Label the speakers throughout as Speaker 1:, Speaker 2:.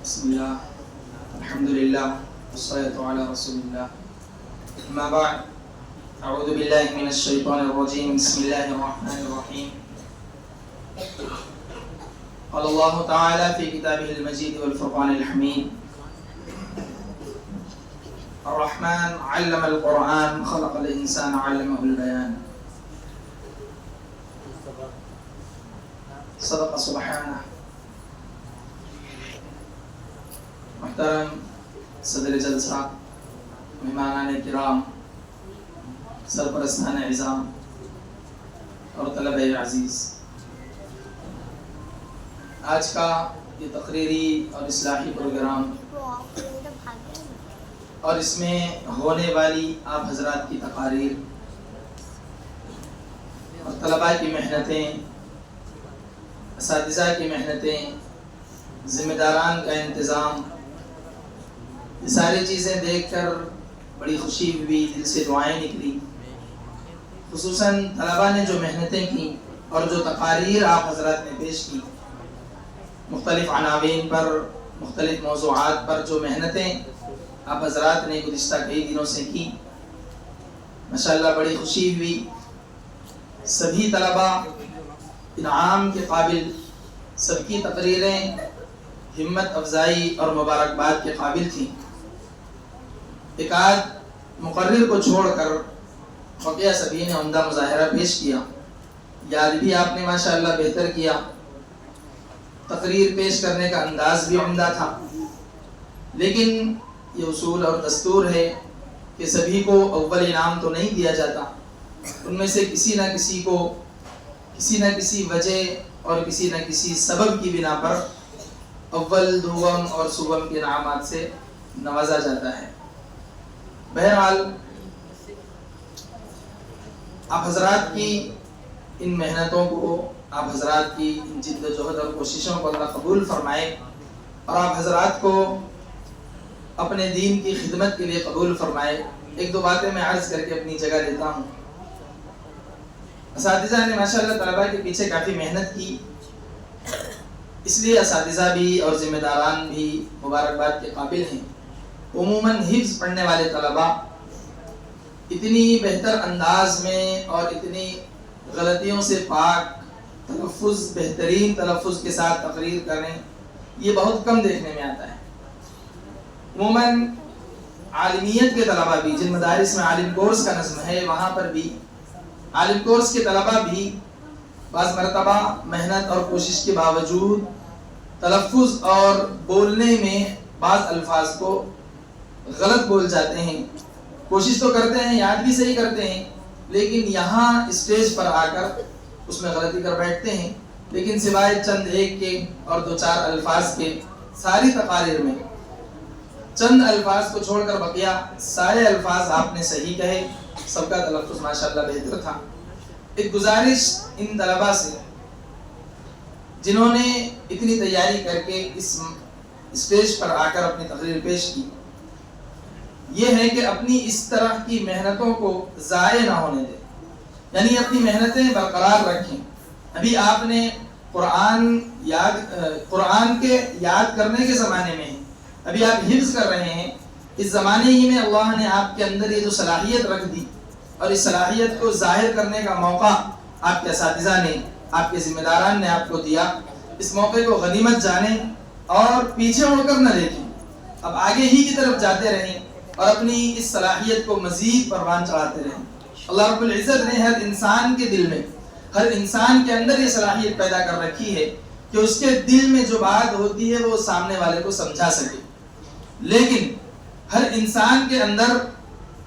Speaker 1: بسم الله الحمد لله والصلاة على رسول الله أما بعد أعوذ بالله من الشيطان الرجيم بسم الله الرحمن الرحيم قال الله تعالى في كتابه المجيد والفرقان الحميد الرحمن علم القرآن خلق الإنسان علمه البيان صدق سبحانه. محترم صدر جلسہ، مہمانان کرام، سرپرستان عظام اور طلبہ عزیز، آج کا یہ تقریری اور اصلاحی پروگرام اور اس میں ہونے والی آپ حضرات کی تقاریر اور طلباء کی محنتیں، اساتذہ کی محنتیں، ذمہ داران کا انتظام، یہ ساری چیزیں دیکھ کر بڑی خوشی ہوئی، دل سے دعائیں نکلی. خصوصاً طلباء نے جو محنتیں کی اور جو تقاریر آپ حضرات نے پیش کی، مختلف عناوین پر، مختلف موضوعات پر جو محنتیں آپ حضرات نے گزشتہ کئی دنوں سے کی، ماشاءاللہ بڑی خوشی ہوئی. سبھی طلباء انعام کے قابل، سب کی تقریریں ہمت افزائی اور مبارکباد کے قابل تھیں. ایک آدھ مقرر کو چھوڑ کر بقیہ سبھی نے عمدہ مظاہرہ پیش کیا. یاد بھی آپ نے ماشاءاللہ بہتر کیا، تقریر پیش کرنے کا انداز بھی عمدہ تھا. لیکن یہ اصول اور دستور ہے کہ سبھی کو اول انعام تو نہیں دیا جاتا. ان میں سے کسی نہ کسی کو کسی نہ کسی وجہ اور کسی نہ کسی سبب کی بنا پر اول، دوم اور سوم کے انعامات سے نوازا جاتا ہے. بہرحال آپ حضرات کی ان محنتوں کو، آپ حضرات کی ان جد و جہد اور کوششوں کو اللہ قبول فرمائے اور آپ حضرات کو اپنے دین کی خدمت کے لیے قبول فرمائے. ایک دو باتیں میں عرض کر کے اپنی جگہ لیتا ہوں. اساتذہ نے ماشاءاللہ طلباء کے پیچھے کافی محنت کی، اس لیے اساتذہ بھی اور ذمہ داران بھی مبارکباد کے قابل ہیں. عموماً حفظ پڑھنے والے طلباء اتنی بہتر انداز میں اور اتنی غلطیوں سے پاک تلفظ، بہترین تلفظ کے ساتھ تقریر کریں، یہ بہت کم دیکھنے میں آتا ہے. عموماً عالمیت کے طلباء بھی، جن مدارس میں عالم کورس کا نظم ہے، وہاں پر بھی عالم کورس کے طلباء بھی بعض مرتبہ محنت اور کوشش کے باوجود تلفظ اور بولنے میں بعض الفاظ کو غلط بول جاتے ہیں. کوشش تو کرتے ہیں، یاد بھی صحیح کرتے ہیں، لیکن یہاں اسٹیج پر آ کر اس میں غلطی کر بیٹھتے ہیں. لیکن سوائے چند ایک کے اور دو چار الفاظ کے، ساری تقاریر میں چند الفاظ کو چھوڑ کر بقیہ سارے الفاظ آپ نے صحیح کہے. سب کا تلفظ ماشاءاللہ بہتر تھا. ایک گزارش ان طلباء سے جنہوں نے اتنی تیاری کر کے اس اسٹیج پر آ کر اپنی تقریر پیش کی، یہ ہے کہ اپنی اس طرح کی محنتوں کو ضائع نہ ہونے دیں، یعنی اپنی محنتیں برقرار رکھیں. ابھی آپ نے قرآن کے یاد کرنے کے زمانے میں ہیں، ابھی آپ حفظ کر رہے ہیں. اس زمانے ہی میں اللہ نے آپ کے اندر یہ جو صلاحیت رکھ دی اور اس صلاحیت کو ظاہر کرنے کا موقع آپ کے اساتذہ نے، آپ کے ذمہ داران نے آپ کو دیا. اس موقع کو غنیمت جانیں اور پیچھے مڑ کر نہ دیکھیں، اب آگے ہی کی طرف جاتے رہیں اور اپنی اس صلاحیت کو مزید پروان چڑھاتے رہیں. اللہ رب العزت نے ہر انسان کے دل میں، ہر انسان کے اندر یہ صلاحیت پیدا کر رکھی ہے کہ اس کے دل میں جو بات ہوتی ہے وہ سامنے والے کو سمجھا سکے. لیکن ہر انسان کے اندر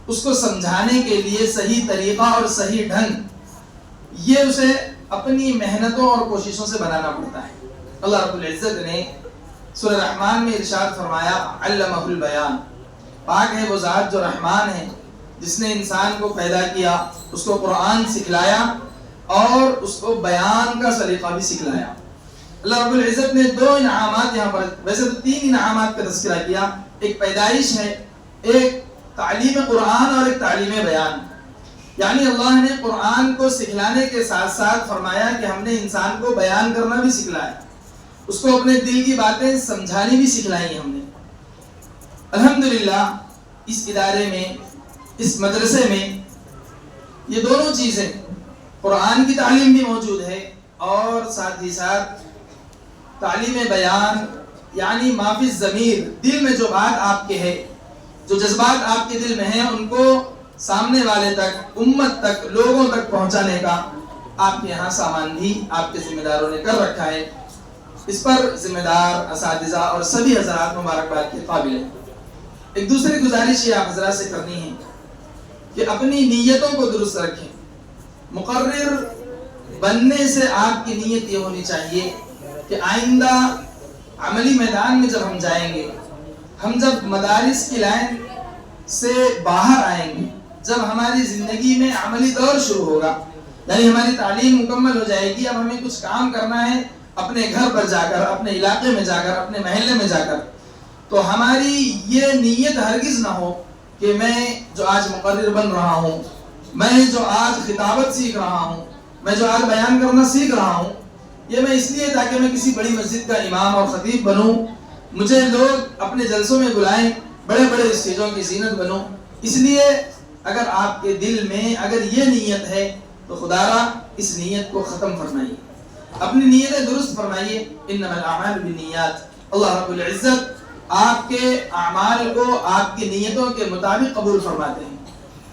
Speaker 1: اس کو سمجھانے کے لیے صحیح طریقہ اور صحیح ڈھنگ یہ اسے اپنی محنتوں اور کوششوں سے بنانا پڑتا ہے. اللہ رب العزت نے سورہ رحمان میں ارشاد فرمایا، علمہ البیان. پاک ہے وہ ذات جو رحمان ہے، جس نے انسان کو پیدا کیا، اس کو قرآن سکھلایا اور اس کو بیان کا سلیقہ بھی سکھلایا. اللہ رب العزت نے دو انعامات یہاں پر، ویسے تو تین انعامات کا تذکرہ کیا. ایک پیدائش ہے، ایک تعلیم قرآن اور ایک تعلیم بیان. یعنی اللہ نے قرآن کو سکھلانے کے ساتھ ساتھ فرمایا کہ ہم نے انسان کو بیان کرنا بھی سکھلایا. اس کو اپنے دل کی باتیں سمجھانی بھی سکھلائی ہم نے۔ الحمدللہ اس ادارے میں، اس مدرسے میں یہ دونوں چیزیں، قرآن کی تعلیم بھی موجود ہے اور ساتھ ہی ساتھ تعلیم بیان، یعنی ما فی الضمیر، دل میں جو بات آپ کے ہے، جو جذبات آپ کے دل میں ہیں، ان کو سامنے والے تک، امت تک، لوگوں تک پہنچانے کا آپ کے یہاں سامان بھی آپ کے ذمہ داروں نے کر رکھا ہے۔ اس پر ذمہ دار اساتذہ اور سبھی حضرات مبارکباد کے قابل ہیں۔ ایک دوسری گزارش یہ آپ حضرات سے کرنی ہے کہ اپنی نیتوں کو درست رکھیں۔ مقرر بننے سے آپ کی نیت یہ ہونی چاہیے کہ آئندہ عملی میدان میں جب ہم جائیں گے، ہم جب مدارس کی لائن سے باہر آئیں گے، جب ہماری زندگی میں عملی دور شروع ہوگا، یعنی ہماری تعلیم مکمل ہو جائے گی، اب ہمیں کچھ کام کرنا ہے اپنے گھر پر جا کر، اپنے علاقے میں جا کر، اپنے محلے میں جا کر، تو ہماری یہ نیت ہرگز نہ ہو کہ میں جو آج مقرر بن رہا ہوں، میں جو آج خطابت سیکھ رہا ہوں، میں جو آج بیان کرنا سیکھ رہا ہوں، یہ میں اس لیے تاکہ میں کسی بڑی مسجد کا امام اور خطیب بنوں، مجھے لوگ اپنے جلسوں میں بلائیں، بڑے بڑے اسٹیجوں کی زینت بنوں۔ اس لیے اگر آپ کے دل میں اگر یہ نیت ہے تو خدا را اس نیت کو ختم فرمائیے، اپنی نیتیں درست فرمائیے۔ انما الاعمال بالنیات، اللہ رب العزت آپ کے اعمال کو آپ کی نیتوں کے مطابق قبول فرماتے ہیں۔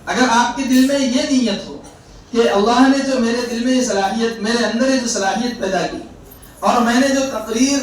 Speaker 1: اگر آپ کے دل میں یہ نیت ہو کہ اللہ نے جو میرے دل میں یہ صلاحیت، میرے اندر یہ جو صلاحیت پیدا کی، اور میں نے جو تقریر